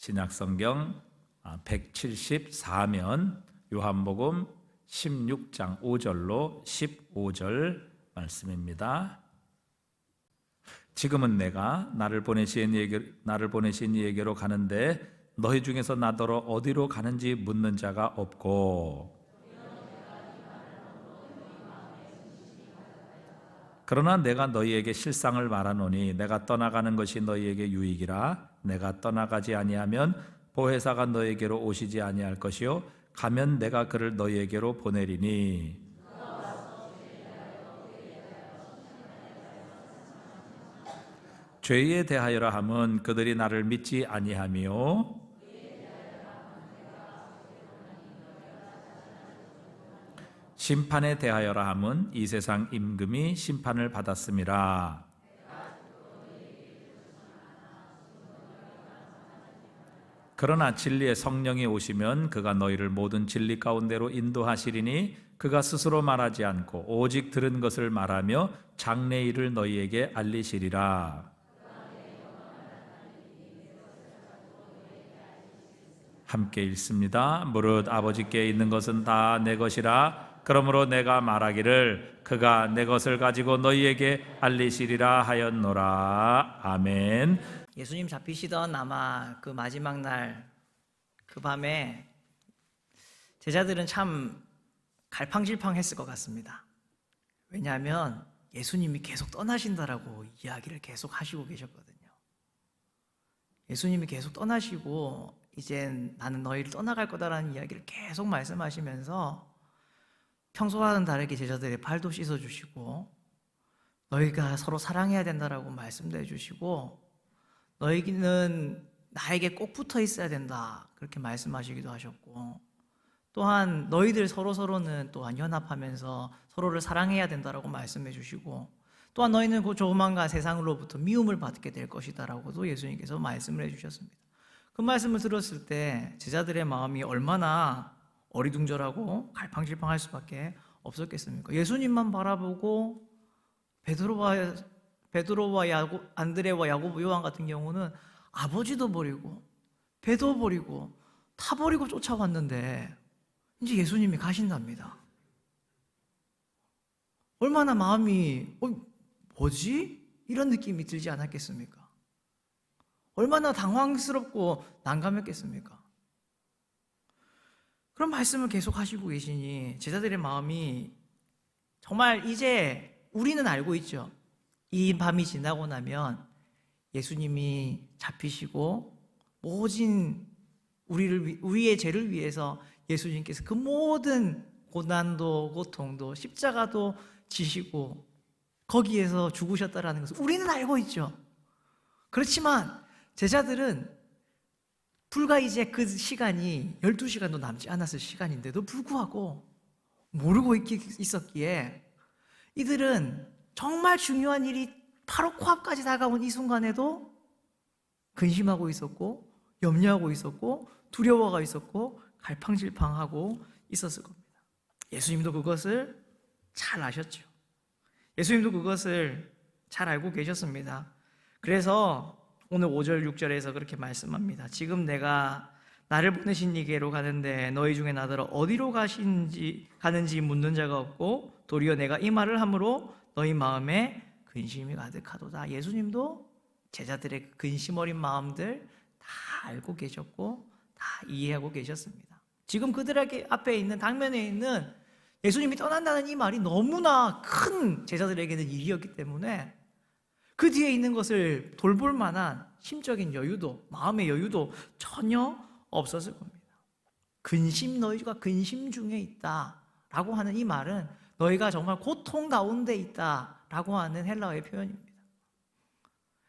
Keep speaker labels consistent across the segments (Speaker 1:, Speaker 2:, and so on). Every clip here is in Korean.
Speaker 1: 신약성경 174면 요한복음 16장 5절로 15절 말씀입니다. 지금은 내가 나를 보내신 이에게로 가는데 너희 중에서 나더러 어디로 가는지 묻는 자가 없고, 그러나 내가 너희에게 실상을 말하노니 내가 떠나가는 것이 너희에게 유익이라. 내가 떠나가지 아니하면 보혜사가 너희에게로 오시지 아니할 것이요 가면 내가 그를 너희에게로 보내리니. 죄에 대하여라 함은 그들이 나를 믿지 아니하며, 심판에 대하여라 함은 이 세상 임금이 심판을 받았음이라. 그러나 진리의 성령이 오시면 그가 너희를 모든 진리 가운데로 인도하시리니 그가 스스로 말하지 않고 오직 들은 것을 말하며 장래일을 너희에게 알리시리라. 함께 읽습니다. 무릇 아버지께 있는 것은 다 내 것이라. 그러므로 내가 말하기를 그가 내 것을 가지고 너희에게 알리시리라 하였노라. 아멘.
Speaker 2: 예수님 잡히시던 아마 그 마지막 날 그 밤에 제자들은 참 갈팡질팡했을 것 같습니다. 왜냐하면 예수님이 계속 떠나신다라고 이야기를 계속 하시고 계셨거든요. 예수님이 계속 떠나시고 이젠 나는 너희를 떠나갈 거다라는 이야기를 계속 말씀하시면서 평소와는 다르게 제자들의 발도 씻어주시고 너희가 서로 사랑해야 된다라고 말씀도 해주시고 너희는 나에게 꼭 붙어 있어야 된다 그렇게 말씀하시기도 하셨고, 또한 너희들 서로는 또한 연합하면서 서로를 사랑해야 된다라고 말씀해 주시고, 또한 너희는 그 조만간 세상으로부터 미움을 받게 될 것이다라고도 예수님께서 말씀을 해주셨습니다. 그 말씀을 들었을 때 제자들의 마음이 얼마나 어리둥절하고 갈팡질팡할 수밖에 없었겠습니까? 예수님만 바라보고 베드로와 안드레와 야고보, 요한 같은 경우는 아버지도 버리고 배도 버리고 다 버리고 쫓아왔는데 이제 예수님이 가신답니다. 얼마나 마음이 뭐지? 이런 느낌이 들지 않았겠습니까? 얼마나 당황스럽고 난감했겠습니까? 그런 말씀을 계속 하시고 계시니 제자들의 마음이 정말 이제 우리는 알고 있죠. 이 밤이 지나고 나면 예수님이 잡히시고 모진 우리의 죄를 위해서 예수님께서 그 모든 고난도 고통도 십자가도 지시고 거기에서 죽으셨다라는 것을 우리는 알고 있죠. 그렇지만 제자들은 불과 이제 그 시간이 12시간도 남지 않았을 시간인데도 불구하고 모르고 있었기에 이들은 정말 중요한 일이 바로 코앞까지 다가온 이 순간에도 근심하고 있었고 염려하고 있었고 두려워가 있었고 갈팡질팡하고 있었을 겁니다. 예수님도 그것을 잘 아셨죠. 예수님도 그것을 잘 알고 계셨습니다. 그래서 오늘 5절 6절에서 그렇게 말씀합니다. 지금 내가 나를 보내신 이게로 가는데 너희 중에 나더러 어디로 가는지 묻는 자가 없고 도리어 내가 이 말을 함으로 너희 마음에 근심이 가득하도다. 예수님도 제자들의 근심 어린 마음들 다 알고 계셨고 다 이해하고 계셨습니다. 지금 그들에게 앞에 있는 당면에 있는 예수님이 떠난다는 이 말이 너무나 큰 제자들에게는 일이었기 때문에 그 뒤에 있는 것을 돌볼 만한 심적인 여유도 마음의 여유도 전혀 없었을 겁니다. 너희가 근심 중에 있다라고 하는 이 말은 너희가 정말 고통 가운데 있다라고 하는 헬라어의 표현입니다.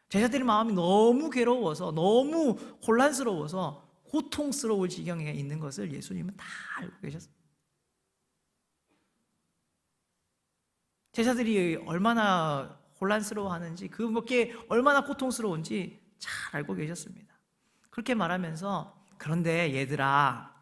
Speaker 2: 제자들의 마음이 너무 괴로워서 너무 혼란스러워서 고통스러울 지경에 있는 것을 예수님은 다 알고 계셨습니다. 제자들이 얼마나 혼란스러워하는지 그게 얼마나 고통스러운지 잘 알고 계셨습니다. 그렇게 말하면서 그런데 얘들아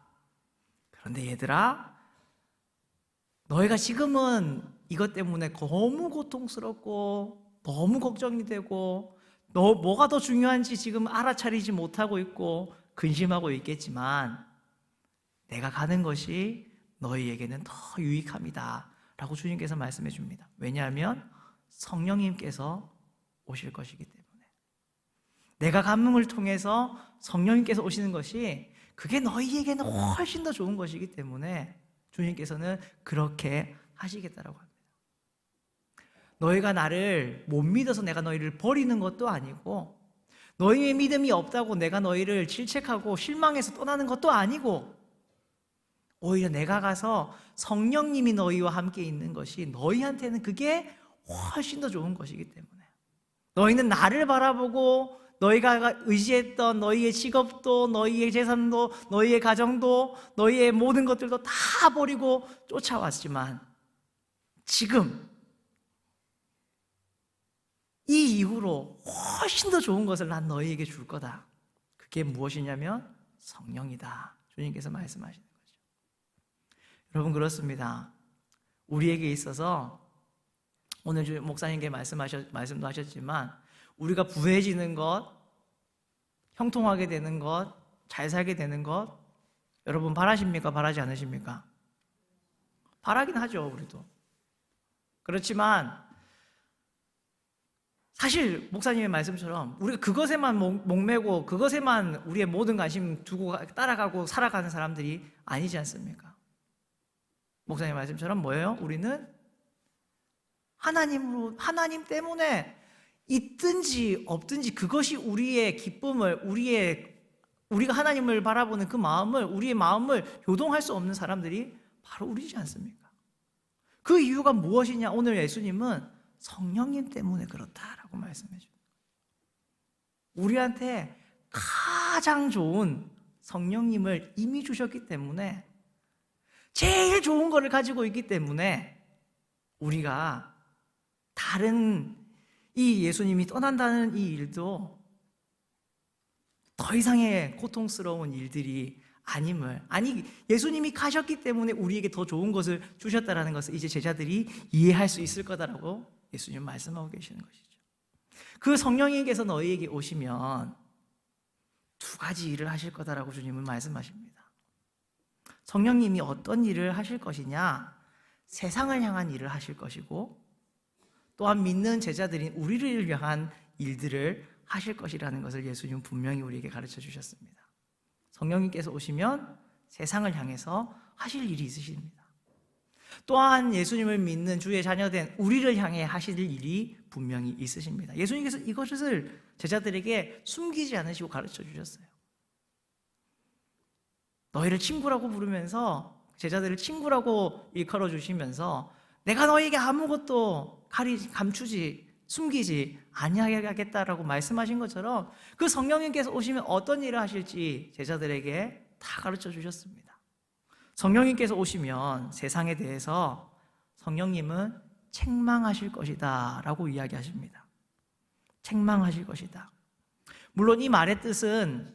Speaker 2: 너희가 지금은 이것 때문에 너무 고통스럽고 너무 걱정이 되고 너 뭐가 더 중요한지 지금 알아차리지 못하고 있고 근심하고 있겠지만 내가 가는 것이 너희에게는 더 유익함이다 라고 주님께서 말씀해 줍니다. 왜냐하면 성령님께서 오실 것이기 때문에. 내가 감흥을 통해서 성령님께서 오시는 것이 그게 너희에게는 훨씬 더 좋은 것이기 때문에 주님께서는 그렇게 하시겠다라고 합니다. 너희가 나를 못 믿어서 내가 너희를 버리는 것도 아니고, 너희의 믿음이 없다고 내가 너희를 질책하고 실망해서 떠나는 것도 아니고, 오히려 내가 가서 성령님이 너희와 함께 있는 것이 너희한테는 그게 훨씬 더 좋은 것이기 때문에. 너희는 나를 바라보고 너희가 의지했던 너희의 직업도, 너희의 재산도, 너희의 가정도, 너희의 모든 것들도 다 버리고 쫓아왔지만 지금 이 이후로 훨씬 더 좋은 것을 난 너희에게 줄 거다. 그게 무엇이냐면 성령이다. 주님께서 말씀하시는 거죠. 여러분, 그렇습니다. 우리에게 있어서 오늘 목사님께 말씀도 하셨지만 우리가 부해지는 것, 형통하게 되는 것, 잘 살게 되는 것, 여러분 바라십니까? 바라지 않으십니까? 바라긴 하죠, 우리도. 그렇지만 사실 목사님의 말씀처럼 우리가 그것에만 목매고 그것에만 우리의 모든 관심 두고 따라가고 살아가는 사람들이 아니지 않습니까? 목사님의 말씀처럼 뭐예요? 우리는 하나님 때문에 있든지 없든지 그것이 우리의 기쁨을, 우리가 하나님을 바라보는 그 마음을, 우리의 마음을 요동할 수 없는 사람들이 바로 우리지 않습니까? 그 이유가 무엇이냐? 오늘 예수님은 성령님 때문에 그렇다라고 말씀해 줍니다. 우리한테 가장 좋은 성령님을 이미 주셨기 때문에, 제일 좋은 것을 가지고 있기 때문에 우리가 다른 이 예수님이 떠난다는 이 일도 더 이상의 고통스러운 일들이 예수님이 가셨기 때문에 우리에게 더 좋은 것을 주셨다라는 것을 이제 제자들이 이해할 수 있을 거다라고 예수님 말씀하고 계시는 것이죠. 그 성령님께서 너희에게 오시면 두 가지 일을 하실 거다라고 주님은 말씀하십니다. 성령님이 어떤 일을 하실 것이냐? 세상을 향한 일을 하실 것이고, 또한 믿는 제자들인 우리를 위한 일들을 하실 것이라는 것을 예수님은 분명히 우리에게 가르쳐 주셨습니다. 성령님께서 오시면 세상을 향해서 하실 일이 있으십니다. 또한 예수님을 믿는 주의 자녀된 우리를 향해 하실 일이 분명히 있으십니다. 예수님께서 이것을 제자들에게 숨기지 않으시고 가르쳐 주셨어요. 너희를 친구라고 부르면서, 제자들을 친구라고 일컬어 주시면서 내가 너희에게 아무것도 감추지, 숨기지 아니하겠다라고 말씀하신 것처럼 그 성령님께서 오시면 어떤 일을 하실지 제자들에게 다 가르쳐 주셨습니다. 성령님께서 오시면 세상에 대해서 성령님은 책망하실 것이다 라고 이야기하십니다. 책망하실 것이다. 물론 이 말의 뜻은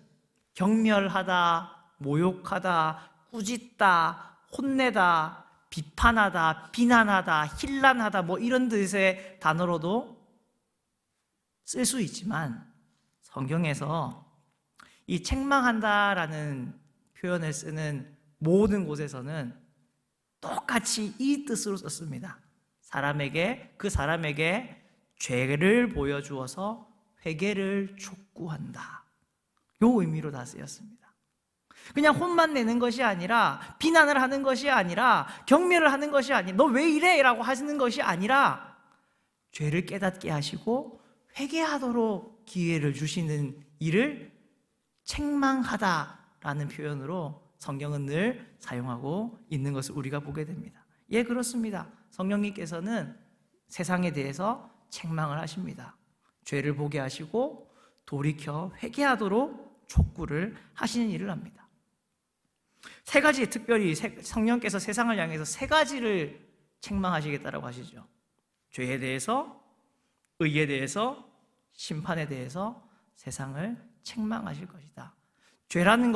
Speaker 2: 경멸하다, 모욕하다, 꾸짖다, 혼내다, 비판하다, 비난하다, 힐난하다, 이런 뜻의 단어로도 쓸 수 있지만, 성경에서 이 책망한다라는 표현을 쓰는 모든 곳에서는 똑같이 이 뜻으로 썼습니다. 그 사람에게 죄를 보여주어서 회개를 촉구한다. 요 의미로 다 쓰였습니다. 그냥 혼만 내는 것이 아니라, 비난을 하는 것이 아니라, 경멸을 하는 것이 아니라, 너 왜 이래? 라고 하시는 것이 아니라 죄를 깨닫게 하시고 회개하도록 기회를 주시는 일을 책망하다라는 표현으로 성경은 늘 사용하고 있는 것을 우리가 보게 됩니다. 예, 그렇습니다. 성령님께서는 세상에 대해서 책망을 하십니다. 죄를 보게 하시고 돌이켜 회개하도록 촉구를 하시는 일을 합니다. 세 가지, 특별히 성령께서 세상을 향해서 세 가지를 책망하시겠다라고 하시죠. 죄에 대해서, 의에 대해서, 심판에 대해서 세상을 책망하실 것이다. 죄라는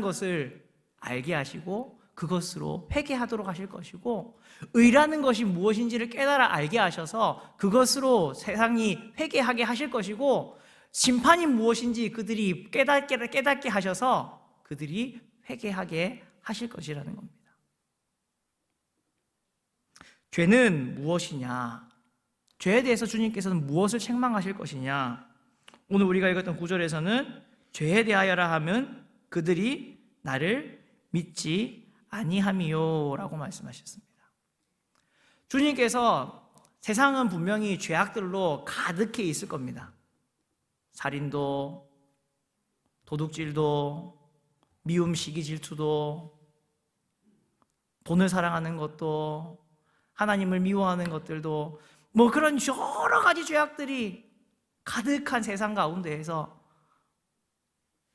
Speaker 2: 것을 알게 하시고 그것으로 회개하도록 하실 것이고, 의라는 것이 무엇인지를 깨달아 알게 하셔서 그것으로 세상이 회개하게 하실 것이고, 심판이 무엇인지 그들이 깨닫게 하셔서 그들이 회개하게 하실 것이라는 겁니다. 죄는 무엇이냐? 죄에 대해서 주님께서는 무엇을 책망하실 것이냐? 오늘 우리가 읽었던 구절에서는 죄에 대하여라 하면 그들이 나를 믿지 아니함이요 라고 말씀하셨습니다. 주님께서 세상은 분명히 죄악들로 가득해 있을 겁니다. 살인도, 도둑질도, 미움, 시기, 질투도, 돈을 사랑하는 것도, 하나님을 미워하는 것들도, 뭐 그런 여러 가지 죄악들이 가득한 세상 가운데에서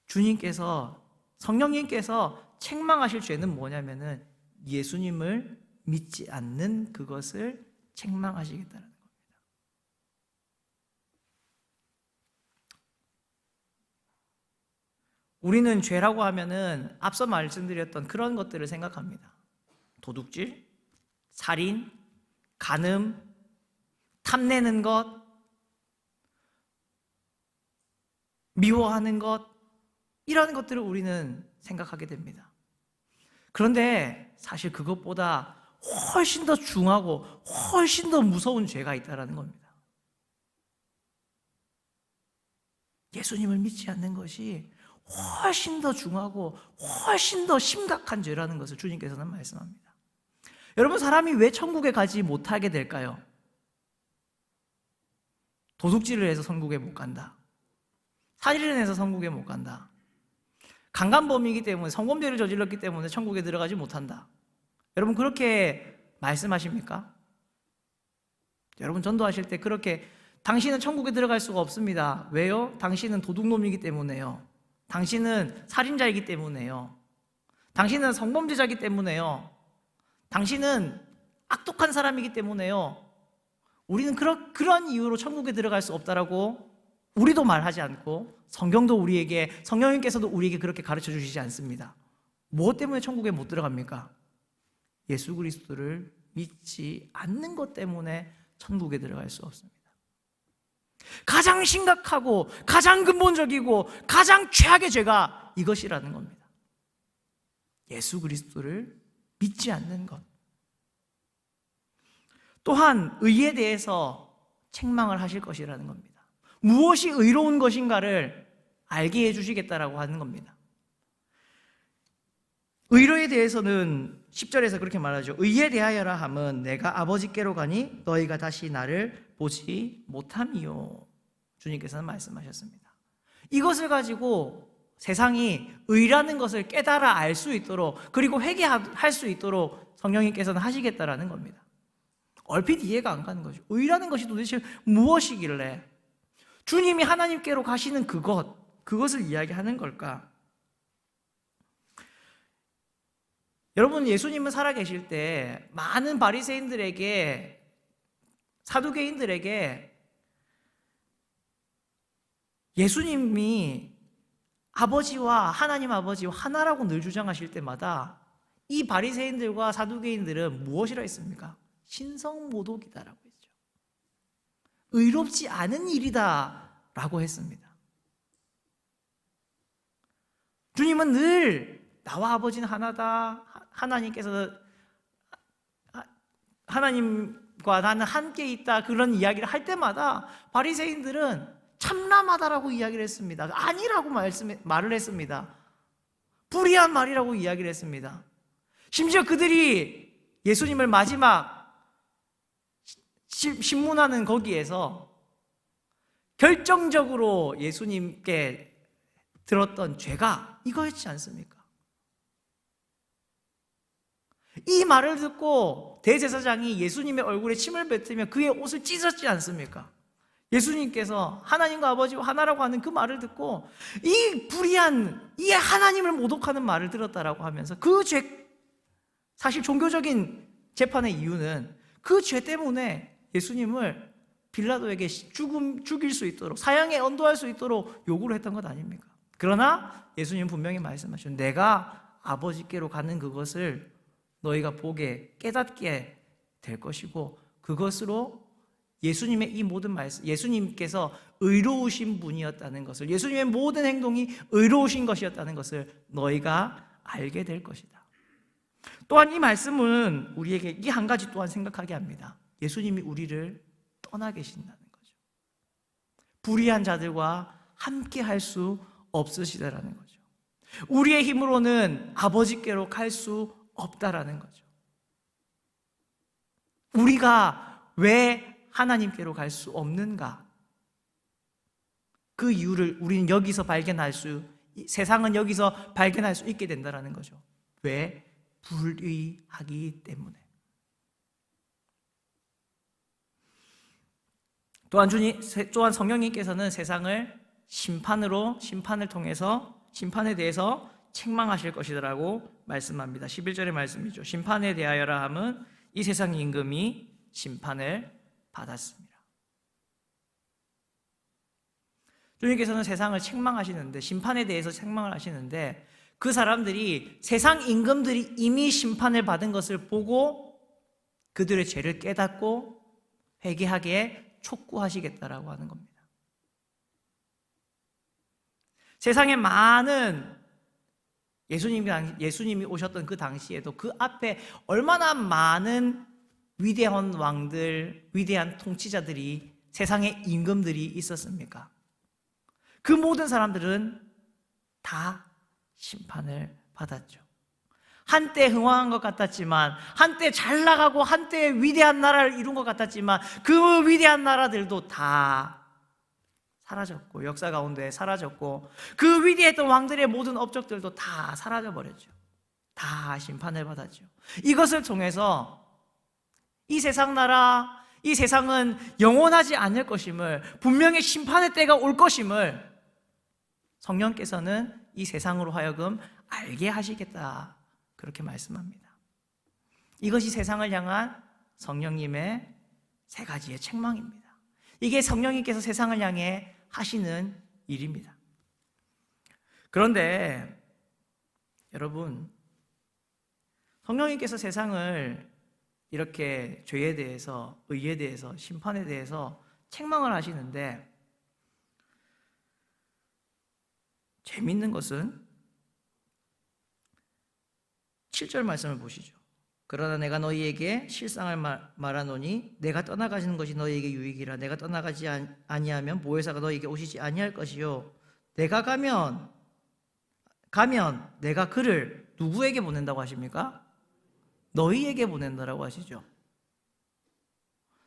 Speaker 2: 주님께서, 성령님께서 책망하실 죄는 뭐냐면은 예수님을 믿지 않는 그것을 책망하시겠다는 겁니다. 우리는 죄라고 하면은 앞서 말씀드렸던 그런 것들을 생각합니다. 도둑질, 살인, 간음, 탐내는 것, 미워하는 것, 이런 것들을 우리는 생각하게 됩니다. 그런데 사실 그것보다 훨씬 더 중하고 훨씬 더 무서운 죄가 있다는 겁니다. 예수님을 믿지 않는 것이 훨씬 더 중하고 훨씬 더 심각한 죄라는 것을 주님께서는 말씀합니다. 여러분, 사람이 왜 천국에 가지 못하게 될까요? 도둑질을 해서 천국에 못 간다. 살인을 해서 천국에 못 간다. 강간범이기 때문에, 성범죄를 저질렀기 때문에 천국에 들어가지 못한다. 여러분, 그렇게 말씀하십니까? 여러분, 전도하실 때 그렇게 당신은 천국에 들어갈 수가 없습니다. 왜요? 당신은 도둑놈이기 때문에요. 당신은 살인자이기 때문에요. 당신은 성범죄자이기 때문에요. 당신은 악독한 사람이기 때문에요. 우리는 그런 이유로 천국에 들어갈 수 없다라고 우리도 말하지 않고 성경도 우리에게, 성령님께서도 우리에게 그렇게 가르쳐 주시지 않습니다. 무엇 때문에 천국에 못 들어갑니까? 예수 그리스도를 믿지 않는 것 때문에 천국에 들어갈 수 없습니다. 가장 심각하고 가장 근본적이고 가장 최악의 죄가 이것이라는 겁니다. 예수 그리스도를 믿지 않는 것. 또한 의에 대해서 책망을 하실 것이라는 겁니다. 무엇이 의로운 것인가를 알게 해주시겠다라고 하는 겁니다. 의로에 대해서는 10절에서 그렇게 말하죠. 의에 대하여라 함은 내가 아버지께로 가니 너희가 다시 나를 보지 못함이요. 주님께서는 말씀하셨습니다. 이것을 가지고 세상이 의라는 것을 깨달아 알 수 있도록, 그리고 회개할 수 있도록 성령님께서는 하시겠다라는 겁니다. 얼핏 이해가 안 가는 거죠. 의라는 것이 도대체 무엇이길래 주님이 하나님께로 가시는 그것을 이야기하는 걸까? 여러분, 예수님은 살아계실 때 많은 바리새인들에게, 사두개인들에게 예수님이 아버지와 하나님 아버지와 하나라고 늘 주장하실 때마다 이 바리새인들과 사두개인들은 무엇이라 했습니까? 신성모독이다라고 했죠. 의롭지 않은 일이다라고 했습니다. 주님은 늘 나와 아버지는 하나다, 하나님과 나는 함께 있다, 그런 이야기를 할 때마다 바리새인들은 참람하다라고 이야기를 했습니다. 아니라고 말을 했습니다. 불의한 말이라고 이야기를 했습니다. 심지어 그들이 예수님을 마지막 신문하는 거기에서 결정적으로 예수님께 들었던 죄가 이거였지 않습니까? 이 말을 듣고 대제사장이 예수님의 얼굴에 침을 뱉으며 그의 옷을 찢었지 않습니까? 예수님께서 하나님과 아버지와 하나라고 하는 그 말을 듣고 이 불의한, 이 하나님을 모독하는 말을 들었다라고 하면서 그 죄, 사실 종교적인 재판의 이유는 그 죄 때문에 예수님을 빌라도에게 죽일 수 있도록, 사형에 언도할 수 있도록 요구를 했던 것 아닙니까? 그러나 예수님은 분명히 말씀하셨죠. 내가 아버지께로 가는 그것을 너희가 보게 깨닫게 될 것이고 그것으로 예수님의 이 모든 말씀, 예수님께서 의로우신 분이었다는 것을, 예수님의 모든 행동이 의로우신 것이었다는 것을 너희가 알게 될 것이다. 또한 이 말씀은 우리에게 이 한 가지 또한 생각하게 합니다. 예수님이 우리를 떠나 계신다는 거죠. 불의한 자들과 함께 할 수 없으시다라는 거죠. 우리의 힘으로는 아버지께로 갈 수 없다라는 거죠. 우리가 왜 하나님께로 갈 수 없는가? 그 이유를 우리는 여기서 발견할 수, 세상은 여기서 발견할 수 있게 된다라는 거죠. 왜? 불의하기 때문에. 또한 성령님께서는 세상을 심판을 통해서 심판에 대해서 책망하실 것이라고 말씀합니다. 11절의 말씀이죠. 심판에 대하여라 함은 이 세상 임금이 심판을 받았습니다. 주님께서는 세상을 책망하시는데, 심판에 대해서 책망을 하시는데, 그 사람들이, 세상 임금들이 이미 심판을 받은 것을 보고 그들의 죄를 깨닫고 회개하게 촉구하시겠다라고 하는 겁니다. 세상에 많은 예수님이 오셨던 그 당시에도 그 앞에 얼마나 많은 위대한 왕들, 위대한 통치자들이, 세상의 임금들이 있었습니까? 그 모든 사람들은 다 심판을 받았죠. 한때 흥왕한 것 같았지만, 한때 잘 나가고 한때 위대한 나라를 이룬 것 같았지만, 그 위대한 나라들도 다 사라졌고, 역사 가운데 사라졌고, 그 위대했던 왕들의 모든 업적들도 다 사라져버렸죠. 다 심판을 받았죠. 이것을 통해서 이 세상 나라, 이 세상은 영원하지 않을 것임을, 분명히 심판의 때가 올 것임을 성령께서는 이 세상으로 하여금 알게 하시겠다, 그렇게 말씀합니다. 이것이 세상을 향한 성령님의 세 가지의 책망입니다. 이게 성령님께서 세상을 향해 하시는 일입니다. 그런데 여러분, 성령님께서 세상을 이렇게 죄에 대해서, 의에 대해서, 심판에 대해서 책망을 하시는데, 재밌는 것은 7절 말씀을 보시죠. 그러나 내가 너희에게 실상을 말하노니 내가 떠나가시는 것이 너희에게 유익이라. 내가 떠나가지 아니하면 보혜사가 너희에게 오시지 아니할 것이요, 내가 가면 내가 그를 누구에게 보낸다고 하십니까? 너희에게 보낸다라고 하시죠.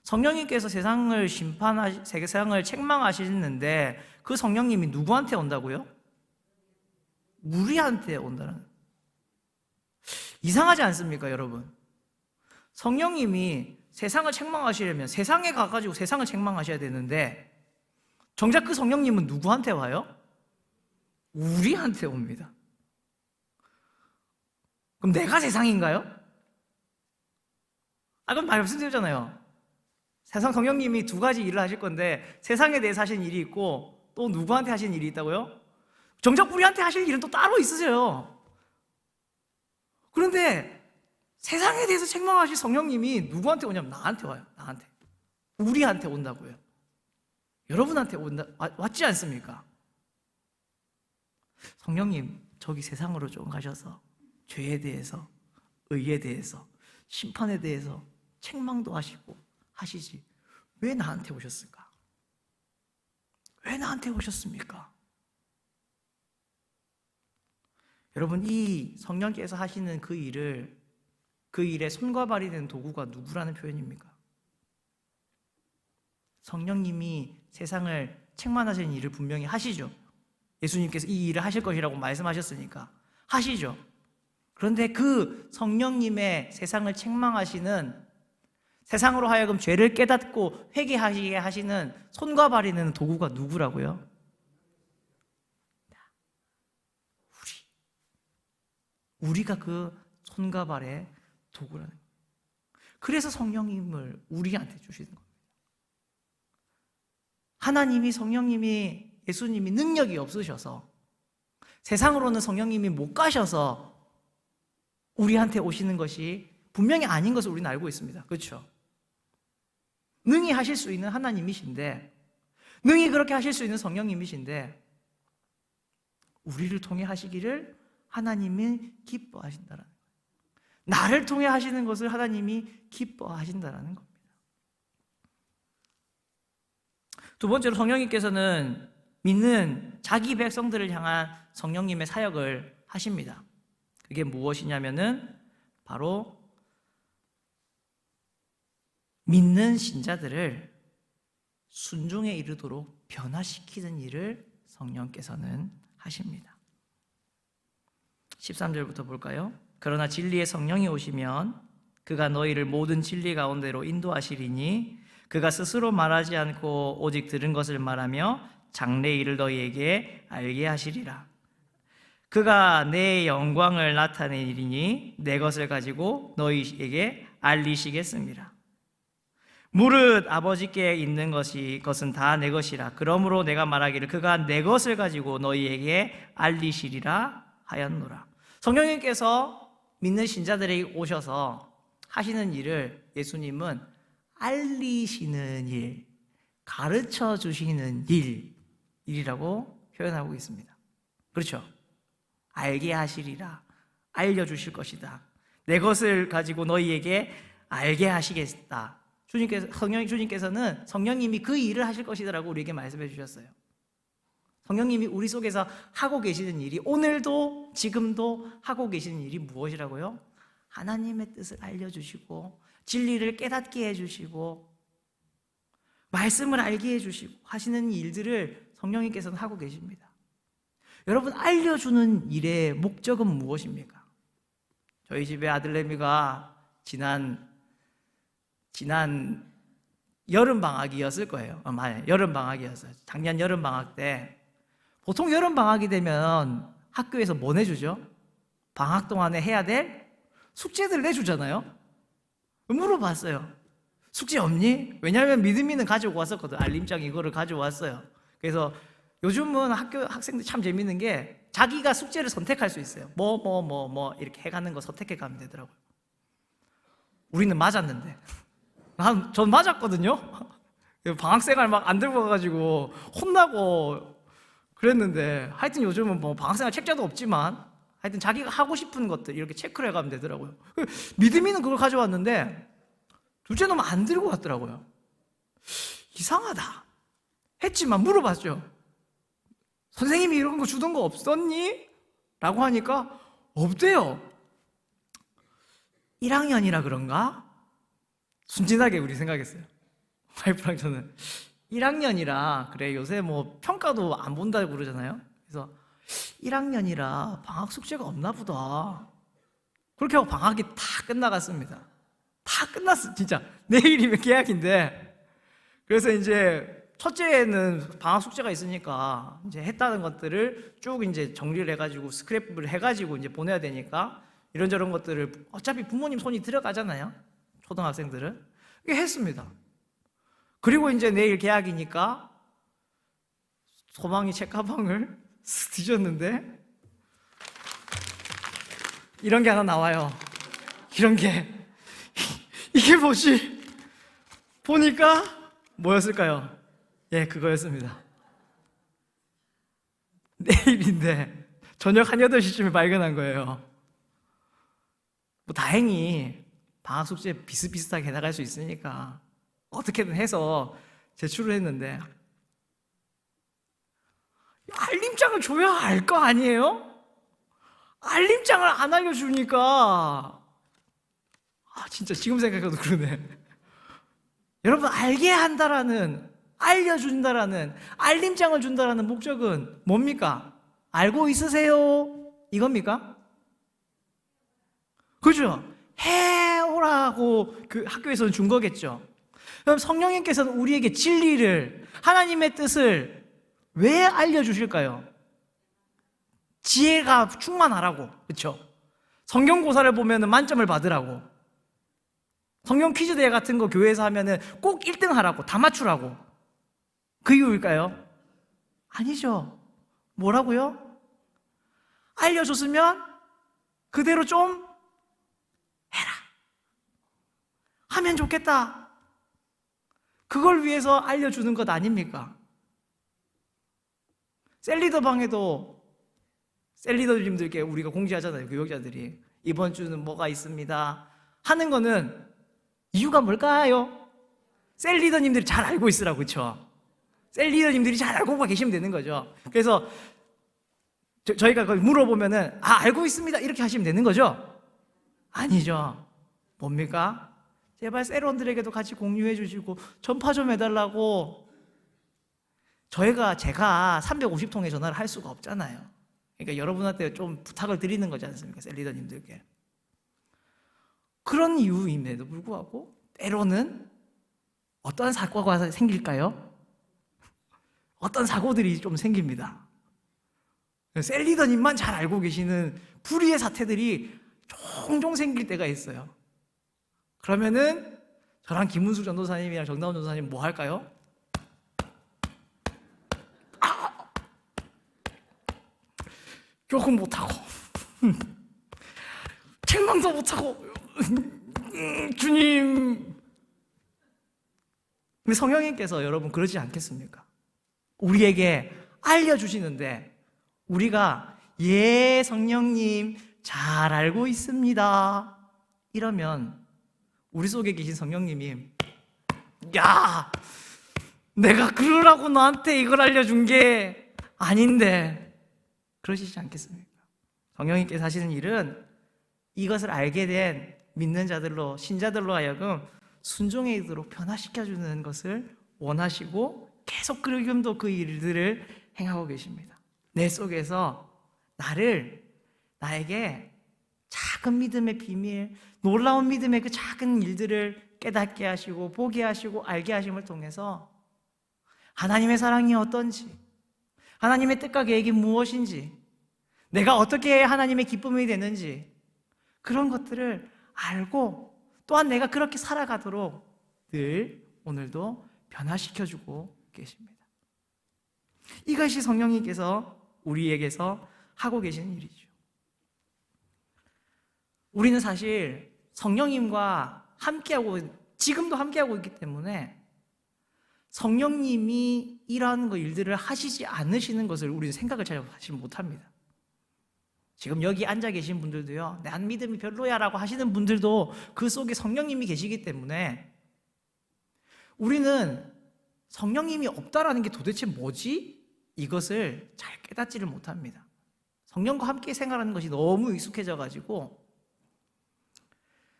Speaker 2: 성령님께서 세상을 세상을 책망하시는데, 그 성령님이 누구한테 온다고요? 우리한테 온다는. 이상하지 않습니까, 여러분? 성령님이 세상을 책망하시려면 세상에 가가지고 세상을 책망하셔야 되는데, 정작 그 성령님은 누구한테 와요? 우리한테 옵니다. 그럼 내가 세상인가요? 그럼 말씀드렸잖아요. 세상 성령님이 두 가지 일을 하실 건데, 세상에 대해서 하시는 일이 있고 또 누구한테 하시는 일이 있다고요? 정작 우리한테 하실 일은 또 따로 있으세요. 그런데 세상에 대해서 책망하실 성령님이 누구한테 오냐면 나한테 와요. 나한테. 우리한테 온다고요. 여러분한테 왔지 않습니까? 성령님, 저기 세상으로 좀 가셔서 죄에 대해서, 의에 대해서, 심판에 대해서 책망도 하시고 하시지, 왜 나한테 오셨을까? 왜 나한테 오셨습니까? 여러분, 이 성령께서 하시는 그 일에 손과 발이 되는 도구가 누구라는 표현입니까? 성령님이 세상을 책망하시는 일을 분명히 하시죠. 예수님께서 이 일을 하실 것이라고 말씀하셨으니까 하시죠. 그런데 그 성령님의 세상을 책망하시는, 세상으로 하여금 죄를 깨닫고 회개하시게 하시는 손과 발이 되는 도구가 누구라고요? 우리가 그 손과 발의 도구라는 거예요. 그래서 성령님을 우리한테 주시는 겁니다. 하나님이, 성령님이, 예수님이 능력이 없으셔서, 세상으로는 성령님이 못 가셔서 우리한테 오시는 것이 분명히 아닌 것을 우리는 알고 있습니다. 그렇죠? 능히 하실 수 있는 하나님이신데, 능히 그렇게 하실 수 있는 성령님이신데 우리를 통해 하시기를 하나님이 기뻐하신다라는 거예요. 나를 통해 하시는 것을 하나님이 기뻐하신다라는 겁니다. 두 번째로 성령님께서는 믿는 자기 백성들을 향한 성령님의 사역을 하십니다. 그게 무엇이냐면은 바로 믿는 신자들을 순종에 이르도록 변화시키는 일을 성령께서는 하십니다. 13절부터 볼까요? 그러나 진리의 성령이 오시면 그가 너희를 모든 진리 가운데로 인도하시리니 그가 스스로 말하지 않고 오직 들은 것을 말하며 장래 일을 너희에게 알게 하시리라. 그가 내 영광을 나타내리니 내 것을 가지고 너희에게 알리시겠습니다. 무릇 아버지께 있는 것은 다 내 것이라. 그러므로 내가 말하기를 그가 내 것을 가지고 너희에게 알리시리라 하였노라. 성령님께서 믿는 신자들에게 오셔서 하시는 일을 예수님은 알리시는 일, 가르쳐 주시는 일이라고 표현하고 있습니다. 그렇죠? 알게 하시리라, 알려주실 것이다. 내 것을 가지고 너희에게 알게 하시겠다. 주님께서는 성령님이 그 일을 하실 것이라고 우리에게 말씀해 주셨어요. 성령님이 우리 속에서 하고 계시는 일이, 오늘도 지금도 하고 계시는 일이 무엇이라고요? 하나님의 뜻을 알려주시고 진리를 깨닫게 해주시고 말씀을 알게 해주시고 하시는 일들을 성령님께서는 하고 계십니다. 여러분, 알려주는 일의 목적은 무엇입니까? 저희 집에 아들내미가 지난 여름방학이었을 거예요. 여름방학이었어요. 작년 여름방학 때 보통 여름방학이 되면 학교에서 뭐 내주죠? 방학 동안에 해야 될 숙제들 내주잖아요. 물어봤어요. 숙제 없니? 왜냐하면 믿음이는 가지고 왔었거든. 알림장 이거를 가져왔어요. 그래서 요즘은 학생들 참 재밌는 게 자기가 숙제를 선택할 수 있어요. 이렇게 해가는 거 선택해 가면 되더라고요. 우리는 맞았는데. 전 맞았거든요. 방학생활 막 안 들고 가가지고 혼나고 그랬는데, 하여튼 요즘은 뭐 방학생활 책자도 없지만 하여튼 자기가 하고 싶은 것들 이렇게 체크를 해가면 되더라고요. 믿음이는 그걸 가져왔는데 둘째 놈은 안 들고 왔더라고요. 이상하다 했지만 물어봤죠. 선생님이 이런 거 주던 거 없었니? 라고 하니까 없대요. 1학년이라 그런가? 순진하게 우리 생각했어요. 와이프랑 저는 1학년이라 그래, 요새 뭐 평가도 안 본다고 그러잖아요. 그래서 1학년이라 방학 숙제가 없나 보다. 그렇게 하고 방학이 다 끝나갔습니다. 다 끝났어. 진짜 내일이면 개학인데. 그래서 이제 첫째는 방학 숙제가 있으니까 이제 했다는 것들을 쭉 이제 정리를 해가지고 스크랩을 해가지고 이제 보내야 되니까 이런저런 것들을 어차피 부모님 손이 들어가잖아요. 초등학생들은. 이게 했습니다. 그리고 이제 내일 개학이니까 소망이 책가방을 뒤졌는데 이런 게 하나 나와요. 이런 게 이게 뭐지? 보니까 뭐였을까요? 예, 그거였습니다. 내일인데 저녁 한 8시쯤에 발견한 거예요. 뭐 다행히 방학 숙제 비슷비슷하게 해나갈 수 있으니까 어떻게든 해서 제출을 했는데, 알림장을 줘야 알 거 아니에요? 알림장을 안 알려주니까 진짜 지금 생각해도 그러네. 여러분, 알게 한다라는, 알려준다라는, 알림장을 준다라는 목적은 뭡니까? 알고 있으세요? 이겁니까? 그죠? 해오라고 그 학교에서는 준 거겠죠. 그럼 성령님께서는 우리에게 진리를, 하나님의 뜻을 왜 알려주실까요? 지혜가 충만하라고. 그렇죠? 성경고사를 보면 만점을 받으라고. 성경 퀴즈 대회 같은 거 교회에서 하면 꼭 1등 하라고, 다 맞추라고. 그 이유일까요? 아니죠. 뭐라고요? 알려줬으면 그대로 좀 해라. 하면 좋겠다. 그걸 위해서 알려주는 것 아닙니까? 셀리더 방에도 셀리더님들께 우리가 공지하잖아요. 교역자들이 이번 주는 뭐가 있습니다 하는 거는 이유가 뭘까요? 셀리더님들이 잘 알고 있으라고. 그렇죠? 셀리더님들이 잘 알고 계시면 되는 거죠. 그래서 저희가 물어보면은 알고 있습니다 이렇게 하시면 되는 거죠? 아니죠. 뭡니까? 제발 셀원들에게도 같이 공유해 주시고 전파 좀 해달라고. 제가 350통의 전화를 할 수가 없잖아요. 그러니까 여러분한테 좀 부탁을 드리는 거지 않습니까? 셀리더님들께. 그런 이유임에도 불구하고 때로는 어떤 사고가 생길까요? 어떤 사고들이 좀 생깁니다. 셀리더님만 잘 알고 계시는 불의의 사태들이 종종 생길 때가 있어요. 그러면은 저랑 김문숙 전도사님이랑 정다운 전도사님 뭐 할까요? 욕은 못하고 책망도 못하고 주님. 근데 성령님께서 여러분 그러지 않겠습니까? 우리에게 알려주시는데 우리가 예 성령님 잘 알고 있습니다 이러면 우리 속에 계신 성령님이 야 내가 그러라고 너한테 이걸 알려준 게 아닌데 그러시지 않겠습니까? 성령님께서 하시는 일은 이것을 알게 된 믿는 자들로 신자들로 하여금 순종하도록 변화시켜주는 것을 원하시고 계속 지금도 그 일들을 행하고 계십니다. 내 속에서 나에게 작은 믿음의 비밀, 놀라운 믿음의 그 작은 일들을 깨닫게 하시고 보게 하시고 알게 하심을 통해서 하나님의 사랑이 어떤지, 하나님의 뜻과 계획이 무엇인지, 내가 어떻게 해야 하나님의 기쁨이 되는지 그런 것들을 알고 또한 내가 그렇게 살아가도록 늘 오늘도 변화시켜주고 계십니다. 이것이 성령님께서 우리에게서 하고 계시는 일이죠. 우리는 사실 성령님과 함께하고 지금도 함께하고 있기 때문에 성령님이 이러한 일들을 하시지 않으시는 것을 우리는 생각을 잘 하지 못합니다. 지금 여기 앉아 계신 분들도요, 난 믿음이 별로야 라고 하시는 분들도 그 속에 성령님이 계시기 때문에 우리는 성령님이 없다라는 게 도대체 뭐지? 이것을 잘 깨닫지를 못합니다. 성령과 함께 생활하는 것이 너무 익숙해져 가지고.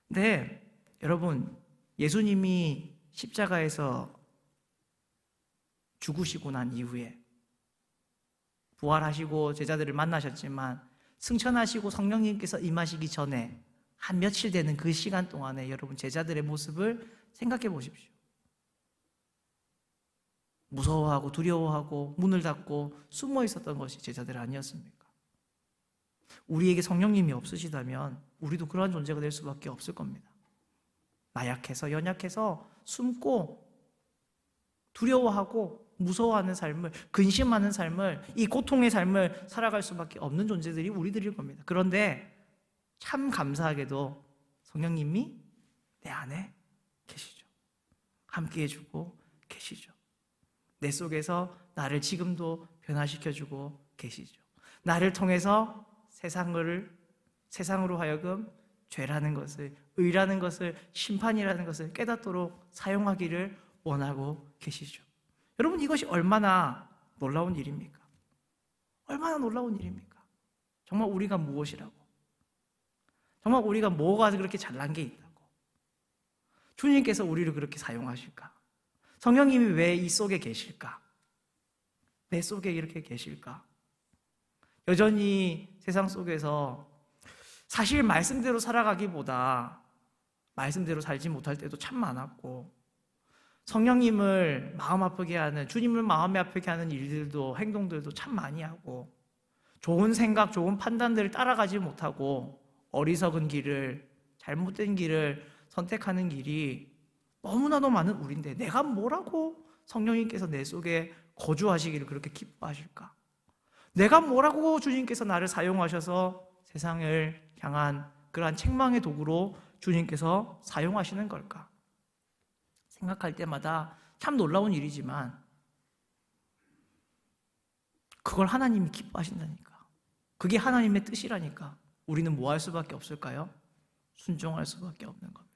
Speaker 2: 근데 여러분, 예수님이 십자가에서 죽으시고 난 이후에 부활하시고 제자들을 만나셨지만 승천하시고 성령님께서 임하시기 전에 한 며칠 되는 그 시간 동안에 여러분 제자들의 모습을 생각해 보십시오. 무서워하고 두려워하고 문을 닫고 숨어 있었던 것이 제자들 아니었습니까? 우리에게 성령님이 없으시다면 우리도 그러한 존재가 될 수밖에 없을 겁니다. 나약해서 연약해서 숨고 두려워하고 무서워하는 삶을, 근심하는 삶을, 이 고통의 삶을 살아갈 수밖에 없는 존재들이 우리들일 겁니다. 그런데 참 감사하게도 성령님이 내 안에 계시죠. 함께 해주고 계시죠. 내 속에서 나를 지금도 변화시켜주고 계시죠. 나를 통해서 세상으로 하여금 죄라는 것을, 의라는 것을, 심판이라는 것을 깨닫도록 사용하기를 원하고 계시죠. 여러분, 이것이 얼마나 놀라운 일입니까? 얼마나 놀라운 일입니까? 정말 우리가 무엇이라고? 정말 우리가 뭐가 그렇게 잘난 게 있다고? 주님께서 우리를 그렇게 사용하실까? 성령님이 왜 이 속에 계실까? 내 속에 이렇게 계실까? 여전히 세상 속에서 사실 말씀대로 살아가기보다 말씀대로 살지 못할 때도 참 많았고, 성령님을 마음 아프게 하는, 주님을 마음에 아프게 하는 일들도, 행동들도 참 많이 하고, 좋은 생각, 좋은 판단들을 따라가지 못하고 어리석은 길을, 잘못된 길을 선택하는 길이 너무나도 많은 우리인데, 내가 뭐라고 성령님께서 내 속에 거주하시기를 그렇게 기뻐하실까? 내가 뭐라고 주님께서 나를 사용하셔서 세상을 향한 그러한 책망의 도구로 주님께서 사용하시는 걸까? 생각할 때마다 참 놀라운 일이지만 그걸 하나님이 기뻐하신다니까. 그게 하나님의 뜻이라니까. 우리는 뭐 할 수밖에 없을까요? 순종할 수밖에 없는 겁니다.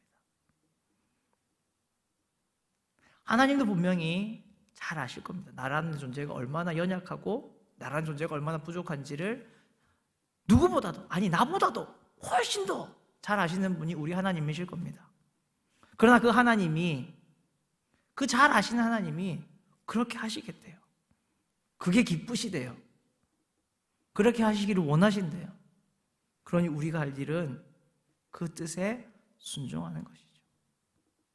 Speaker 2: 하나님도 분명히 잘 아실 겁니다. 나라는 존재가 얼마나 연약하고 나라는 존재가 얼마나 부족한지를 누구보다도, 아니 나보다도 훨씬 더 잘 아시는 분이 우리 하나님이실 겁니다. 그러나 그 하나님이, 그 잘 아시는 하나님이 그렇게 하시겠대요. 그게 기쁘시대요. 그렇게 하시기를 원하신대요. 그러니 우리가 할 일은 그 뜻에 순종하는 것이죠.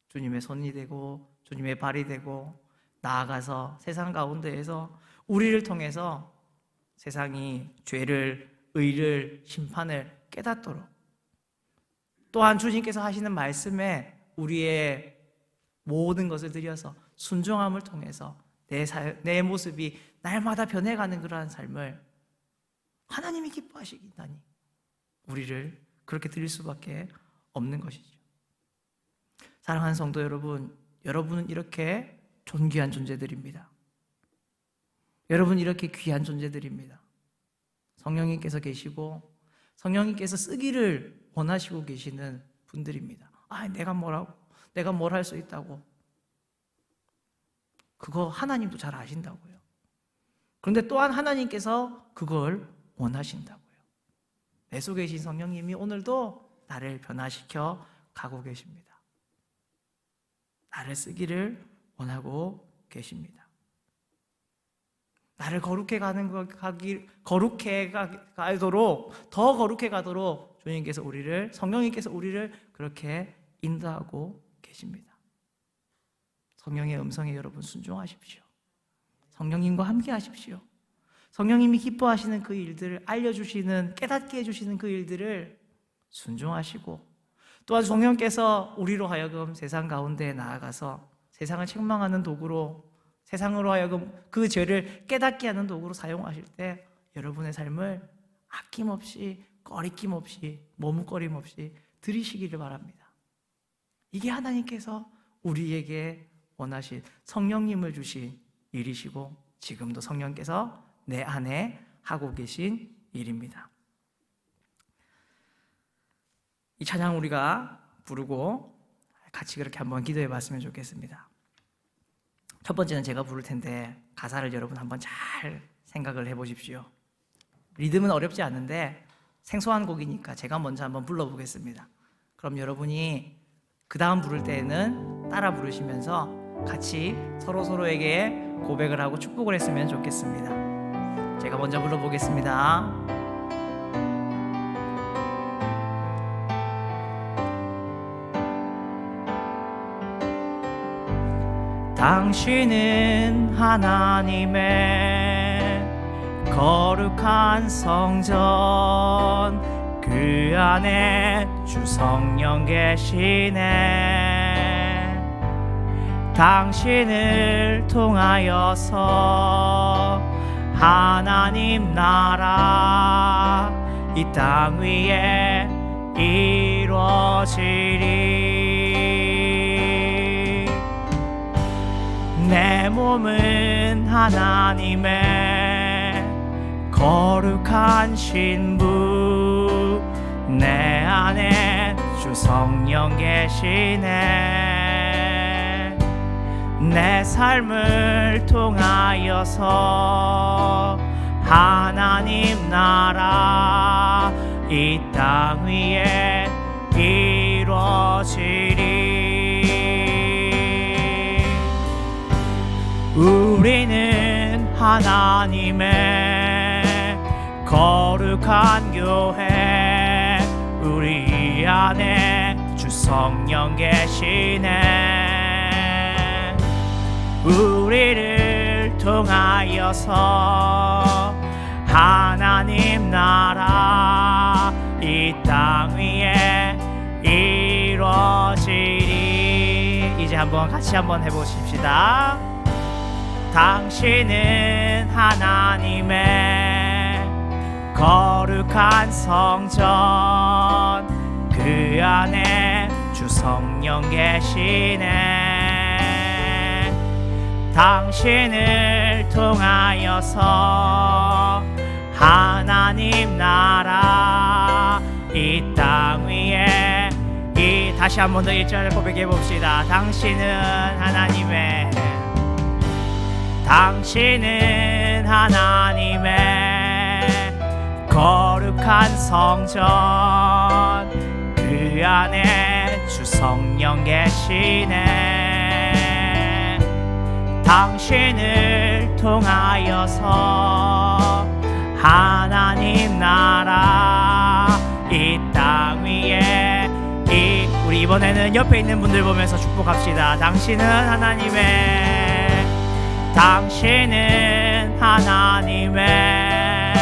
Speaker 2: 주님의 손이 되고 주님의 발이 되고 나아가서 세상 가운데에서 우리를 통해서 세상이 죄를, 의를, 심판을 깨닫도록, 또한 주님께서 하시는 말씀에 우리의 모든 것을 들여서 순종함을 통해서 내 모습이 날마다 변해가는 그러한 삶을 하나님이 기뻐하시다니 우리를 그렇게 드릴 수밖에 없는 것이죠. 사랑하는 성도 여러분, 여러분은 이렇게 존귀한 존재들입니다. 여러분 이렇게 귀한 존재들입니다. 성령님께서 계시고 성령님께서 쓰기를 원하시고 계시는 분들입니다. 내가 뭘 할 수 있다고. 그거 하나님도 잘 아신다고요. 그런데 또한 하나님께서 그걸 원하신다고요. 내 속에 계신 성령님이 오늘도 나를 변화시켜 가고 계십니다. 나를 쓰기를 원하고 계십니다. 나를 거룩해 가도록, 더 거룩해 가도록 주님께서 성령님께서 우리를 그렇게 인도하고 계십니다. 성령의 음성에 여러분 순종하십시오. 성령님과 함께 하십시오. 성령님이 기뻐하시는 그 일들을 알려주시는, 깨닫게 해주시는 그 일들을 순종하시고, 또한 성령께서 우리로 하여금 세상 가운데에 나아가서 세상을 책망하는 도구로, 세상으로 하여금 그 죄를 깨닫게 하는 도구로 사용하실 때 여러분의 삶을 아낌없이, 꺼리낌 없이, 머뭇거림 없이 들이시기를 바랍니다. 이게 하나님께서 우리에게 원하신 성령님을 주신 일이시고 지금도 성령께서 내 안에 하고 계신 일입니다. 이 찬양 우리가 부르고 같이 그렇게 한번 기도해 봤으면 좋겠습니다. 첫 번째는 제가 부를 텐데 가사를 여러분 한번 잘 생각을 해 보십시오. 리듬은 어렵지 않은데 생소한 곡이니까 제가 먼저 한번 불러보겠습니다. 그럼 여러분이 그 다음 부를 때에는 따라 부르시면서 같이 서로에게 고백을 하고 축복을 했으면 좋겠습니다. 제가 먼저 불러보겠습니다. 당신은 하나님의 거룩한 성전, 그 안에 주 성령 계시네. 당신을 통하여서 하나님 나라 이 땅 위에 이루어지리. 내 몸은 하나님의 거룩한 신부, 내 안에 주 성령 계시네. 내 삶을 통하여서 하나님 나라 이 땅 위에 이루어지리. 우리는 하나님의 거룩한 교회, 우리 안에 주 성령 계시네. 우리를 통하여서 하나님 나라 이 땅 위에 이루어지리. 이제 한번 같이 한번 해보십시다. 당신은 하나님의 거룩한 성전, 그 안에 주 성령 계시네. 당신을 통하여서 하나님 나라 이 땅 위에 다시 한 번 더 1절을 고백해 봅시다. 당신은 하나님의 거룩한 성전 그 안에 주 성령 계시네. 당신을 통하여서 하나님 나라 이 땅 위에 우리 이번에는 옆에 있는 분들 보면서 축복합시다. 당신은 하나님의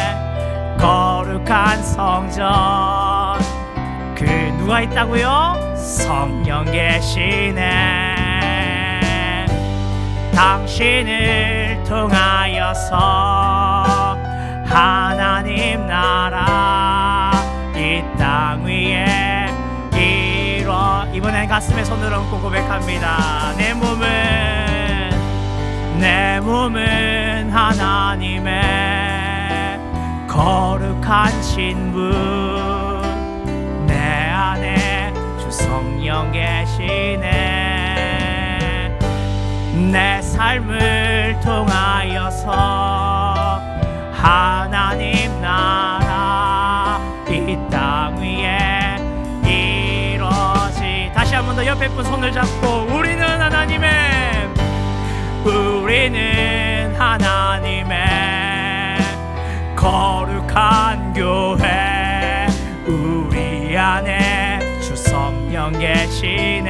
Speaker 2: 거룩한 성전 그 누가 있다고요? 성령 계시네. 당신을 통하여서 하나님 나라 이 땅 위에 이번엔 가슴에 손을 얹고 고백합니다. 내 몸은 하나님의 거룩한 신부 내 안에 주 성령 계시네. 내 삶을 통하여서 하나님 나라 이 땅 위에 이루어지. 다시 한 번 더 옆에 분 손을 잡고 우리는 하나님의 거룩한 교회 우리 안에 주 성령 계시네.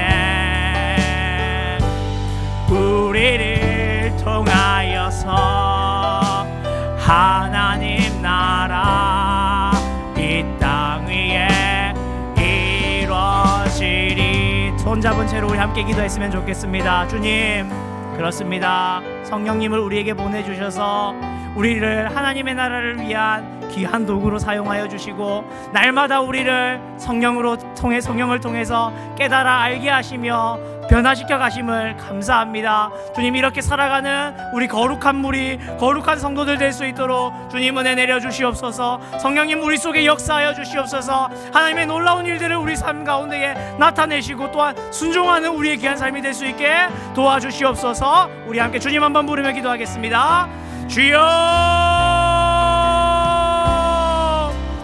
Speaker 2: 우리를 통하여서 하나님 나라 이 땅 위에 이루어지리. 손잡은 채로 우리 함께 기도했으면 좋겠습니다. 주님, 그렇습니다. 성령님을 우리에게 보내주셔서 우리를 하나님의 나라를 위한 귀한 도구로 사용하여 주시고 날마다 우리를 성령을 통해서 깨달아 알게 하시며 변화시켜 가심을 감사합니다. 주님, 이렇게 살아가는 우리 거룩한 무리 거룩한 성도들 될 수 있도록 주님 은혜 내려 주시옵소서. 성령님 우리 속에 역사하여 주시옵소서. 하나님의 놀라운 일들을 우리 삶 가운데에 나타내시고 또한 순종하는 우리의 귀한 삶이 될 수 있게 도와주시옵소서. 우리 함께 주님 한번 부르며 기도하겠습니다. 주여,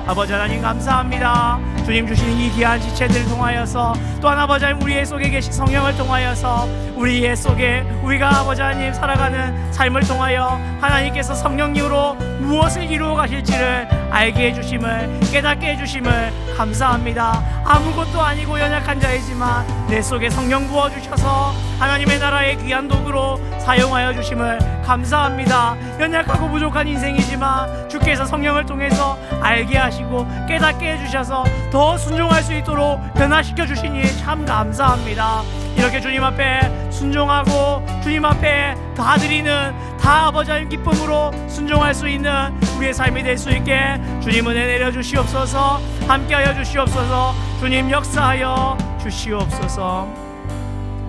Speaker 2: 아버지 하나님 감사합니다. 주님 주시는 이 귀한 지체들을 통하여서 또한 아버지 하나님 우리의 속에 계신 성령을 통하여서 우리의 속에 우리가 아버지 하나님 살아가는 삶을 통하여 하나님께서 성령님으로 무엇을 이루어 가실지를 알게 해주심을 깨닫게 해주심을 감사합니다. 아무것도 아니고 연약한 자이지만 내 속에 성령 부어주셔서 하나님의 나라의 귀한 도구로 사용하여 주심을 감사합니다. 연약하고 부족한 인생이지만 주께서 성령을 통해서 알게 하시고 깨닫게 해주셔서 더 순종할 수 있도록 변화시켜 주시니 참 감사합니다. 이렇게 주님 앞에 순종하고 주님 앞에 다 드리는 다 아버지 하나님 기쁨으로 순종할 수 있는 우리의 삶이 될 수 있게 주님 은혜 내려 주시옵소서. 함께하여 주시옵소서. 주님 역사하여 주시옵소서.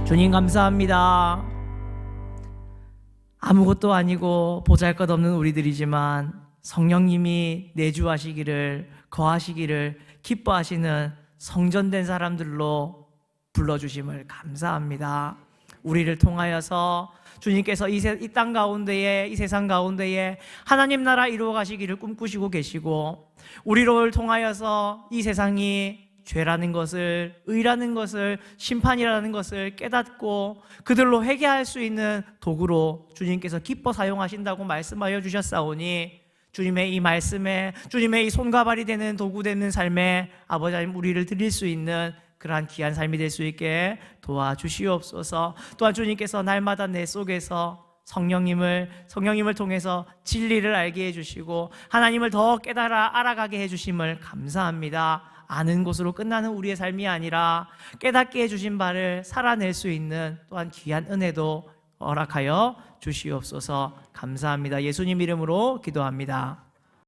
Speaker 2: 주님 감사합니다. 아무것도 아니고 보잘것없는 우리들이지만 성령님이 내주하시기를 거하시기를 기뻐하시는 성전된 사람들로 불러주심을 감사합니다. 우리를 통하여서 주님께서 이 땅 가운데에 이 세상 가운데에 하나님 나라 이루어 가시기를 꿈꾸시고 계시고 우리를 통하여서 이 세상이 죄라는 것을 의라는 것을 심판이라는 것을 깨닫고 그들로 회개할 수 있는 도구로 주님께서 기뻐 사용하신다고 말씀하여 주셨사오니 주님의 이 말씀에 주님의 이 손과 발이 되는 도구 되는 삶에 아버지 하나님 우리를 드릴 수 있는 그러한 귀한 삶이 될 수 있게 도와주시옵소서. 또한 주님께서 날마다 내 속에서 성령님을 통해서 진리를 알게 해주시고 하나님을 더 깨달아 알아가게 해주심을 감사합니다. 아는 것으로 끝나는 우리의 삶이 아니라 깨닫게 해주신 바를 살아낼 수 있는 또한 귀한 은혜도 허락하여 주시옵소서. 감사합니다. 예수님 이름으로 기도합니다.